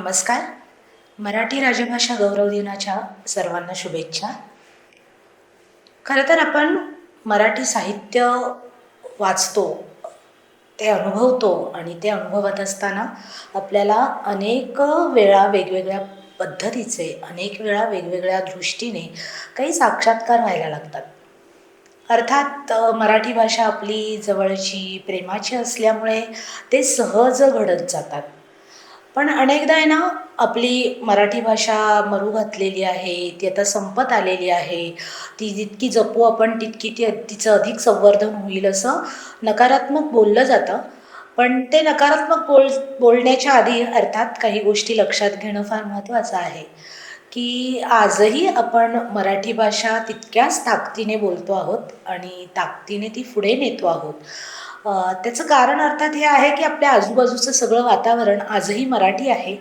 नमस्कार. मराठी राजभाषा गौरव दिनाच्या सर्वांना शुभेच्छा. खरं तर आपण मराठी साहित्य वाचतो, ते अनुभवतो आणि ते अनुभवत असताना आपल्याला अनेक वेळा वेगवेगळ्या पद्धतीचे, अनेक वेळा वेगवेगळ्या दृष्टीने काही साक्षात्कार व्हायला लागतात. अर्थात मराठी भाषा आपली जवळची, प्रेमाची असल्यामुळे ते सहज घडत जातात. पण अनेकदा आहे ना, आपली मराठी भाषा मरू घातलेली आहे, ती आता संपत आलेली आहे. ती जितकी जपू आपण तितकी तिचं अधिक संवर्धन होईल असं नकारात्मक बोललं जातं. पण ते नकारात्मक बोलण्याच्या आधी अर्थात काही गोष्टी लक्षात घेणं फार महत्त्वाचं आहे, की आजही आपण मराठी भाषा तितक्याच ताकदीने बोलतो आहोत आणि ताकदीने ती पुढे नेतो आहोत. त्याचं कारण अर्थात हे आहे, की आपल्या आजूबाजूचं सगळं वातावरण आजही मराठी आहे.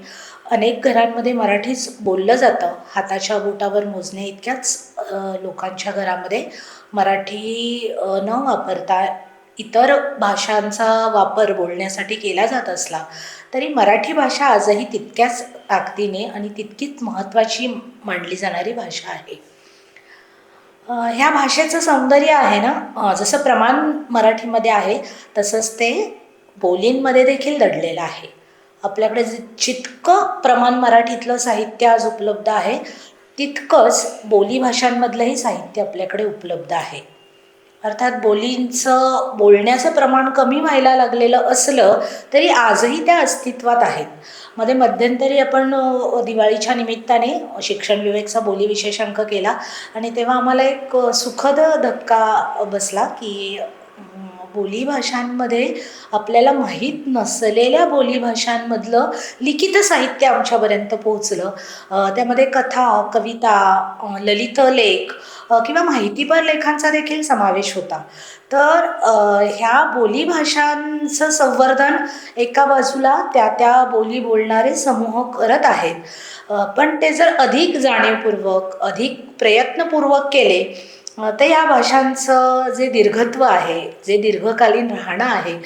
अनेक घरांमध्ये मराठीच बोललं जातं. हाताच्या बोटावर मोजण्या इतक्याच लोकांच्या घरामध्ये मराठी न वापरता इतर भाषांचा वापर बोलण्यासाठी केला जात असला, तरी मराठी भाषा आजही तितक्याच ताकदीने आणि तितकीच महत्त्वाची मानली जाणारी भाषा आहे. ह्या भाषेचं सौंदर्य आहे ना, जसं प्रमाण मराठीमध्ये आहे तसंच ते बोलींमध्ये देखील दडलेलं आहे. आपल्याकडे जितकं प्रमाण मराठीतलं साहित्य आज उपलब्ध आहे, तितकंच बोलीभाषांमधलंही साहित्य आपल्याकडे उपलब्ध आहे. अर्थात बोलण्याचं प्रमाण कमी व्हायला लागलेलं असलं तरी आजही त्या अस्तित्वात आहेत. मध्यंतरी आपण दिवाळीच्या निमित्ताने शिक्षण विवेकचा बोली विशेषांक केला आणि तेव्हा आम्हाला एक सुखद धक्का बसला, की बोलीभाषांमध्ये आपल्याला माहीत नसलेल्या बोलीभाषांमधलं लिखित साहित्य आमच्यापर्यंत पोहोचलं. त्यामध्ये कथा, कविता, ललित लेख किंवा माहितीपर लेखांचा देखील समावेश होता. तर ह्या बोलीभाषांचं संवर्धन एका बाजूला त्या बोली बोलणारे समूह करत आहेत. पण ते जर अधिक जाणीवपूर्वक, अधिक प्रयत्नपूर्वक केले तर या भाषांचं जे दीर्घत्व आहे, जे दीर्घकालीन राहणं आहे,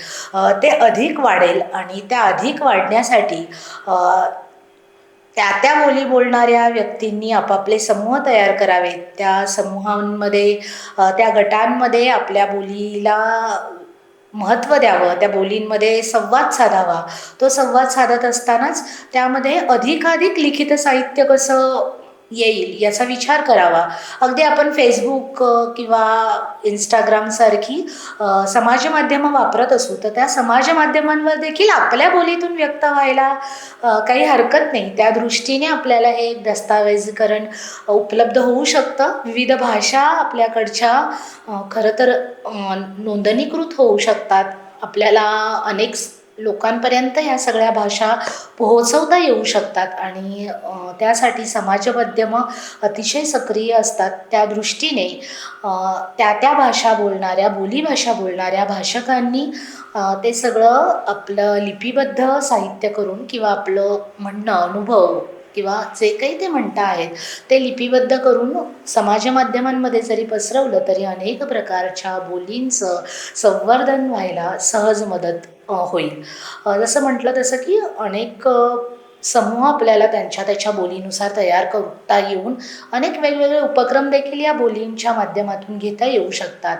ते अधिक वाढेल आणि त्या अधिक वाढण्यासाठी त्या बोली बोलणाऱ्या व्यक्तींनी आपापले समूह तयार करावेत. त्या समूहांमध्ये, त्या गटांमध्ये आपल्या बोलीला महत्त्व द्यावं, त्या बोलींमध्ये संवाद साधावा. तो संवाद साधत असतानाच त्यामध्ये अधिकाधिक लिखित साहित्य कसं येईल याचा विचार करावा. अगदी आपण फेसबुक किंवा इंस्टाग्रामसारखी समाजमाध्यमं वापरत असू, तर त्या समाजमाध्यमांवर देखील आपल्या बोलीतून व्यक्त व्हायला काही हरकत नाही. त्या दृष्टीने आपल्याला हे एक दस्तऐवजीकरण उपलब्ध होऊ शकतं. विविध भाषा आपल्याकडच्या खरं तर नोंदणीकृत होऊ शकतात. आपल्याला अनेक लोकांपर्यंत या सगळ्या भाषा पोहोचवता येऊ शकतात आणि त्यासाठी समाजमाध्यमं अतिशय सक्रिय असतात. त्या दृष्टीने त्या भाषा बोलणाऱ्या, बोलीभाषा बोलणाऱ्या भाषकांनी ते सगळं आपलं लिपिबद्ध साहित्य करून किंवा आपलं म्हणणं, अनुभव किंवा जे काही ते म्हणता आहेत ते लिपिबद्ध करून समाजमाध्यमांमध्ये जरी पसरवलं तरी अनेक प्रकारच्या बोलींचं संवर्धन व्हायला सहज मदत होईल. जसं म्हटलं तसं की अनेक समूह आपल्याला त्याच्या बोलीनुसार तयार करता येऊन अनेक वेगवेगळे उपक्रम देखील या बोलींच्या माध्यमातून घेता येऊ शकतात.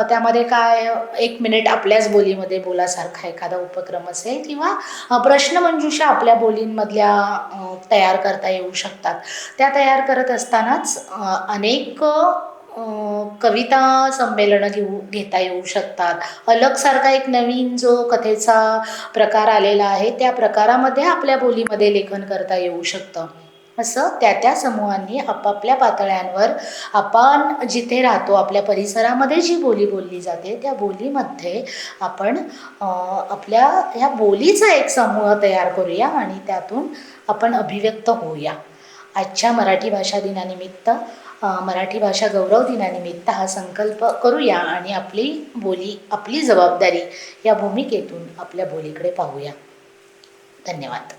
त्यामध्ये काय, 1 मिनिट आपल्याच बोलीमध्ये बोलासारखा एखादा उपक्रम असेल किंवा प्रश्नमंजुषा आपल्या बोलींमधल्या तयार करता येऊ शकतात. त्या तयार करत असतानाच अनेक कविता संमेलनं घेता येऊ शकतात. अलगसारखा एक नवीन जो कथेचा प्रकार आलेला आहे, त्या प्रकारामध्ये आपल्या बोलीमध्ये लेखन करता येऊ शकतं. असं त्या समूहांनी आपापल्या पातळ्यांवर आपण जिथे राहतो, आपल्या परिसरामध्ये जी बोली बोलली जाते त्या बोलीमध्ये आपण आपल्या ह्या बोलीचा एक समूह तयार करूया आणि त्यातून आपण अभिव्यक्त होऊया. आजच्या मराठी भाषा दिनानिमित्त, मराठी भाषा गौरव दिनानिमित्त हा संकल्प करूया आणि आपली बोली, आपली जबाबदारी या भूमिकेतून आपल्या बोलीकडे पाहूया. धन्यवाद.